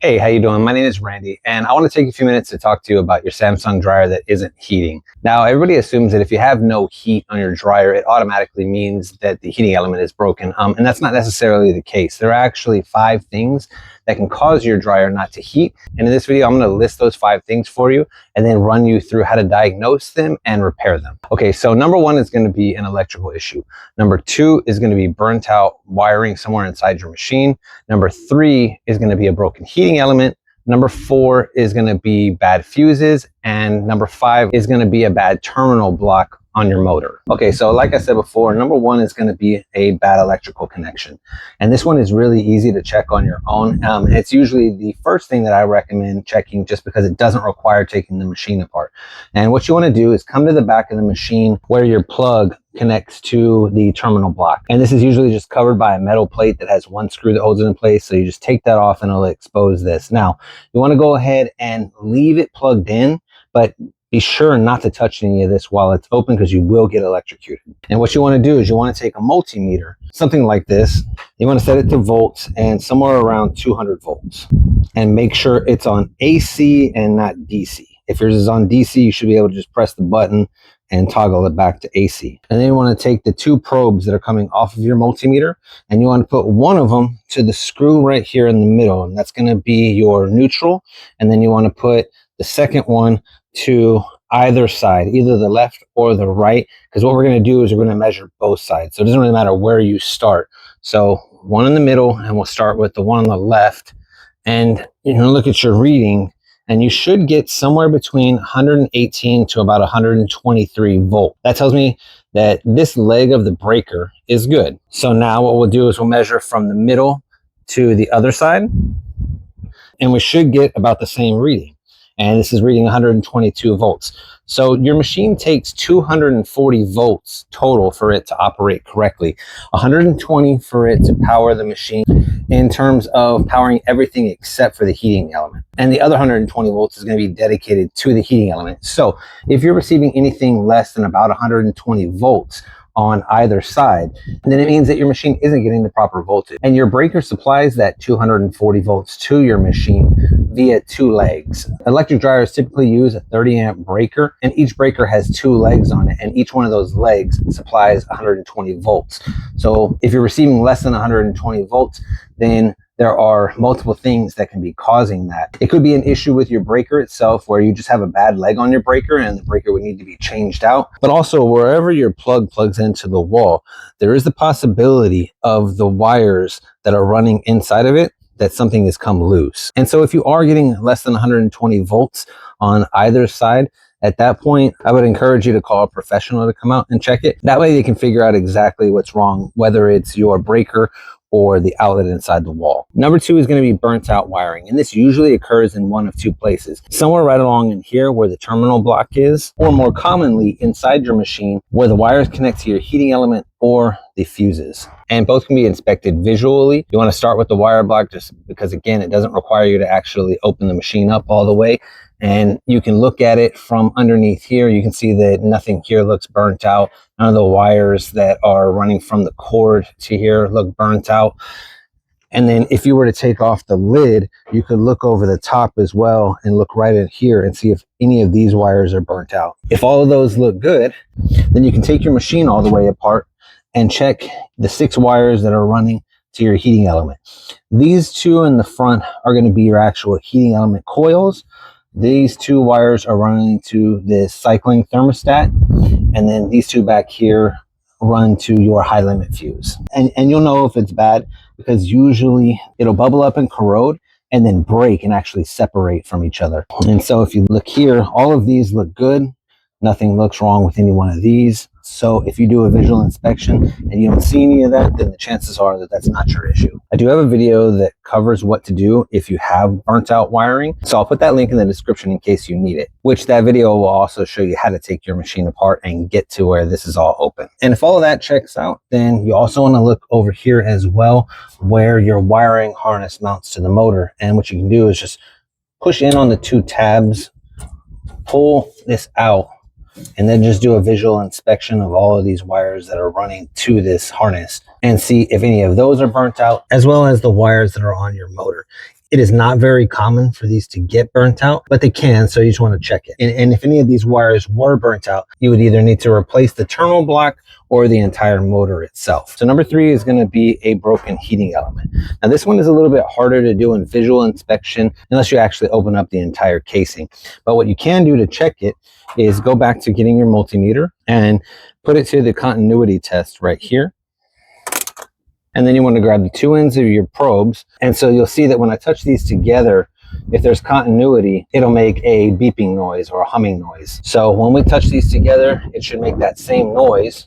Hey, how you doing? My name is Randy, and I want to take a few minutes to talk to you about your Samsung dryer that isn't heating. Now, everybody assumes that if you have no heat on your dryer, it automatically means that the heating element is broken, and that's not necessarily the case. There are actually 5 things that can cause your dryer not to heat, and in this video, I'm going to list those 5 things for you and then run you through how to diagnose them and repair them. Okay, so number 1 is going to be an electrical issue. Number 2 is going to be burnt out wiring somewhere inside your machine. Number 3 is going to be a broken heating element. Number 4 is going to be bad fuses. And number 5 is going to be a bad terminal block on your motor. Okay, so like I said before, number 1 is going to be a bad electrical connection. And this one is really easy to check on your own. It's usually the first thing that I recommend checking just because it doesn't require taking the machine apart. And what you want to do is come to the back of the machine where your plug connects to the terminal block. And this is usually just covered by a metal plate that has one screw that holds it in place. So you just take that off and it'll expose this. Now, you want to go ahead and leave it plugged in, but be sure not to touch any of this while it's open because you will get electrocuted. And what you want to do is you want to take a multimeter, something like this. You want to set it to volts and somewhere around 200 volts. And make sure it's on AC and not DC. If yours is on DC, you should be able to just press the button and toggle it back to AC. And then you want to take the 2 probes that are coming off of your multimeter and you want to put one of them to the screw right here in the middle, and that's going to be your neutral. And then you want to put the second one to either side, either the left or the right, because what we're going to do is we're going to measure both sides. So it doesn't really matter where you start. So one in the middle, and we'll start with the one on the left, and you're going to look at your reading. And you should get somewhere between 118 to about 123 volt. That tells me that this leg of the breaker is good. So now what we'll do is we'll measure from the middle to the other side. And we should get about the same reading. And this is reading 122 volts. So your machine takes 240 volts total for it to operate correctly. 120 for it to power the machine in terms of powering everything except for the heating element. And the other 120 volts is going to be dedicated to the heating element. So if you're receiving anything less than about 120 volts on either side, then it means that your machine isn't getting the proper voltage. And your breaker supplies that 240 volts to your machine via 2 legs. Electric dryers typically use a 30 amp breaker, and each breaker has 2 legs on it, and each one of those legs supplies 120 volts. So if you're receiving less than 120 volts, then there are multiple things that can be causing that. It could be an issue with your breaker itself where you just have a bad leg on your breaker and the breaker would need to be changed out. But also wherever your plug plugs into the wall, there is the possibility of the wires that are running inside of it that something has come loose. And so if you are getting less than 120 volts on either side, at that point, I would encourage you to call a professional to come out and check it. That way they can figure out exactly what's wrong, whether it's your breaker or the outlet inside the wall. Number 2 is going to be burnt out wiring. And this usually occurs in one of 2 places. Somewhere right along in here where the terminal block is, or more commonly inside your machine where the wires connect to your heating element or the fuses. And both can be inspected visually. You want to start with the wire block just because, again, it doesn't require you to actually open the machine up all the way. And you can look at it from underneath here. You can see that nothing here looks burnt out. None of the wires that are running from the cord to here look burnt out. And then if you were to take off the lid, you could look over the top as well and look right in here and see if any of these wires are burnt out. If all of those look good, then you can take your machine all the way apart and check the 6 wires that are running to your heating element. These 2 in the front are going to be your actual heating element coils. These 2 wires are running to the cycling thermostat, and then these 2 back here run to your high limit fuse. And you'll know if it's bad because usually it'll bubble up and corrode and then break and actually separate from each other. And so if you look here, all of these look good. Nothing looks wrong with any one of these. So if you do a visual inspection and you don't see any of that, then the chances are that that's not your issue. I do have a video that covers what to do if you have burnt out wiring. So I'll put that link in the description in case you need it, which that video will also show you how to take your machine apart and get to where this is all open. And if all of that checks out, then you also want to look over here as well where your wiring harness mounts to the motor. And what you can do is just push in on the 2 tabs, pull this out, and then just do a visual inspection of all of these wires that are running to this harness and see if any of those are burnt out, as well as the wires that are on your motor. It is not very common for these to get burnt out, but they can, so you just want to check it. And if any of these wires were burnt out, you would either need to replace the terminal block or the entire motor itself. So number 3 is going to be a broken heating element. Now this one is a little bit harder to do in visual inspection unless you actually open up the entire casing. But what you can do to check it is go back to getting your multimeter and put it to the continuity test right here. And then you want to grab the 2 ends of your probes. And so you'll see that when I touch these together, if there's continuity, it'll make a beeping noise or a humming noise. So when we touch these together, it should make that same noise,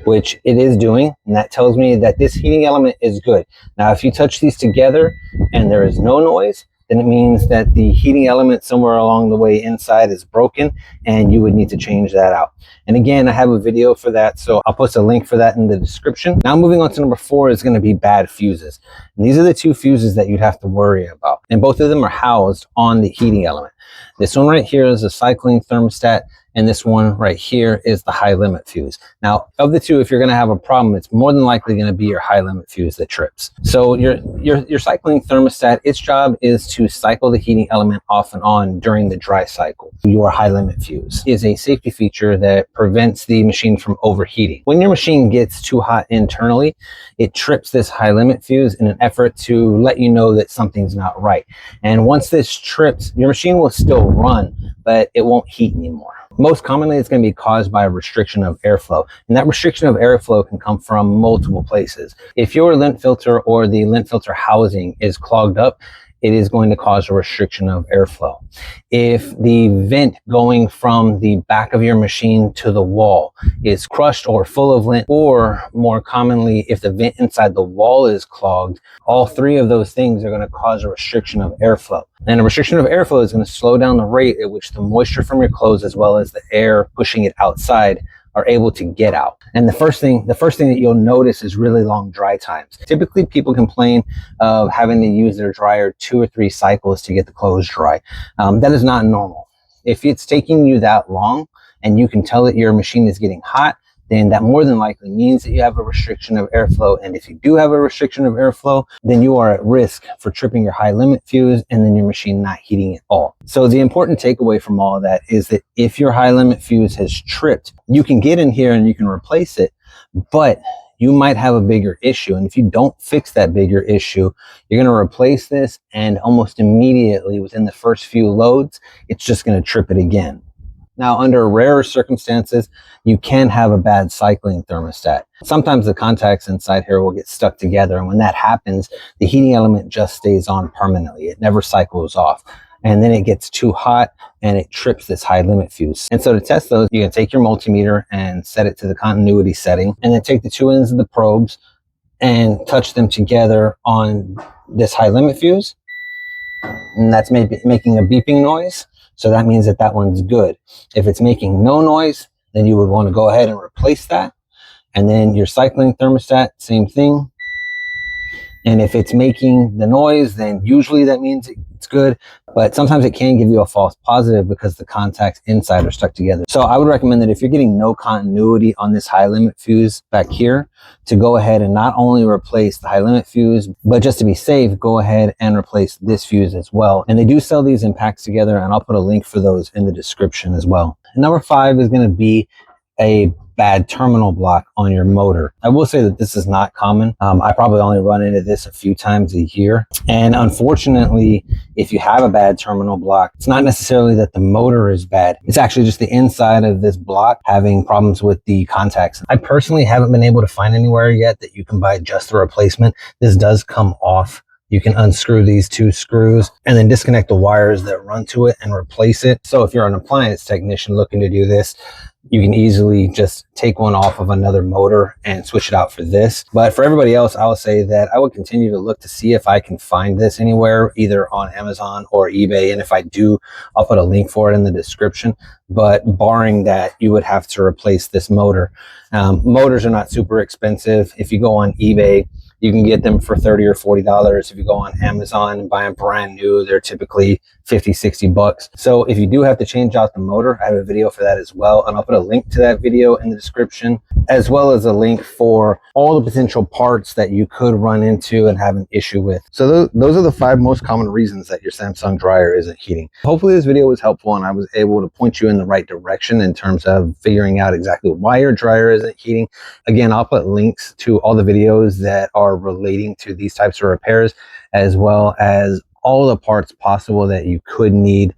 which it is doing. And that tells me that this heating element is good. Now, if you touch these together and there is no noise, then it means that the heating element somewhere along the way inside is broken and you would need to change that out. And again, I have a video for that, so I'll post a link for that in the description. Now moving on to number 4 is going to be bad fuses. And these are the 2 fuses that you'd have to worry about. And both of them are housed on the heating element. This one right here is a cycling thermostat, and this one right here is the high limit fuse. Now, of the 2, if you're going to have a problem, it's more than likely going to be your high limit fuse that trips. So your cycling thermostat, its job is to cycle the heating element off and on during the dry cycle. Your high limit fuse is a safety feature that prevents the machine from overheating. When your machine gets too hot internally, it trips this high limit fuse in an effort to let you know that something's not right. And once this trips, your machine will still run, but it won't heat anymore. Most commonly, it's going to be caused by a restriction of airflow. And that restriction of airflow can come from multiple places. If your lint filter or the lint filter housing is clogged up, it is going to cause a restriction of airflow. If the vent going from the back of your machine to the wall is crushed or full of lint, or more commonly, if the vent inside the wall is clogged, all 3 of those things are going to cause a restriction of airflow. And a restriction of airflow is going to slow down the rate at which the moisture from your clothes, as well as the air pushing it outside, are able to get out. And the first thing that you'll notice is really long dry times. Typically, people complain of having to use their dryer 2 or 3 cycles to get the clothes dry. That is not normal. If it's taking you that long and you can tell that your machine is getting hot, then that more than likely means that you have a restriction of airflow. And if you do have a restriction of airflow, then you are at risk for tripping your high limit fuse and then your machine not heating at all. So the important takeaway from all of that is that if your high limit fuse has tripped, you can get in here and you can replace it, but you might have a bigger issue. And if you don't fix that bigger issue, you're going to replace this, and almost immediately within the first few loads, it's just going to trip it again. Now, under rarer circumstances, you can have a bad cycling thermostat. Sometimes the contacts inside here will get stuck together, and when that happens, the heating element just stays on permanently. It never cycles off. And then it gets too hot and it trips this high limit fuse. And so to test those, you can take your multimeter and set it to the continuity setting, and then take the 2 ends of the probes and touch them together on this high limit fuse. And that's making a beeping noise. So that means that one's good. If it's making no noise, then you would want to go ahead and replace that. And then your cycling thermostat, same thing. And if it's making the noise, then usually that means it's good. But sometimes it can give you a false positive because the contacts inside are stuck together. So I would recommend that if you're getting no continuity on this high limit fuse back here, to go ahead and not only replace the high limit fuse, but just to be safe, go ahead and replace this fuse as well. And they do sell these in packs together, and I'll put a link for those in the description as well. And number 5 is going to be a bad terminal block on your motor. I will say that this is not common. I probably only run into this a few times a year. And unfortunately, if you have a bad terminal block, it's not necessarily that the motor is bad. It's actually just the inside of this block having problems with the contacts. I personally haven't been able to find anywhere yet that you can buy just the replacement. This does come off. You can unscrew these 2 screws and then disconnect the wires that run to it and replace it. So if you're an appliance technician looking to do this, you can easily just take one off of another motor and switch it out for this. But for everybody else, I will say that I would continue to look to see if I can find this anywhere, either on Amazon or eBay. And if I do, I'll put a link for it in the description. But barring that, you would have to replace this motor. Motors are not super expensive. If you go on eBay, You can get them for $30 or $40. If you go on Amazon and buy them brand new, they're typically 50, 60 bucks. So if you do have to change out the motor, I have a video for that as well. And I'll put a link to that video in the description, as well as a link for all the potential parts that you could run into and have an issue with. So those are the 5 most common reasons that your Samsung dryer isn't heating. Hopefully this video was helpful and I was able to point you in the right direction in terms of figuring out exactly why your dryer isn't heating. Again, I'll put links to all the videos that are relating to these types of repairs, as well as all the parts possible that you could need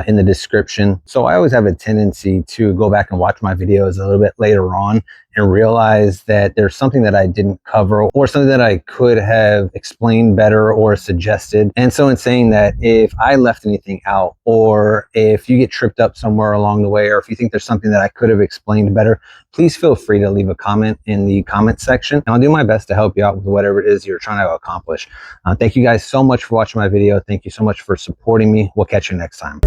in the description. So I always have a tendency to go back and watch my videos a little bit later on and realize that there's something that I didn't cover or something that I could have explained better or suggested. And so in saying that, if I left anything out, or if you get tripped up somewhere along the way, or if you think there's something that I could have explained better, please feel free to leave a comment in the comment section, and I'll do my best to help you out with whatever it is you're trying to accomplish. Thank you guys so much for watching my video. Thank you so much for supporting me. We'll catch you next time.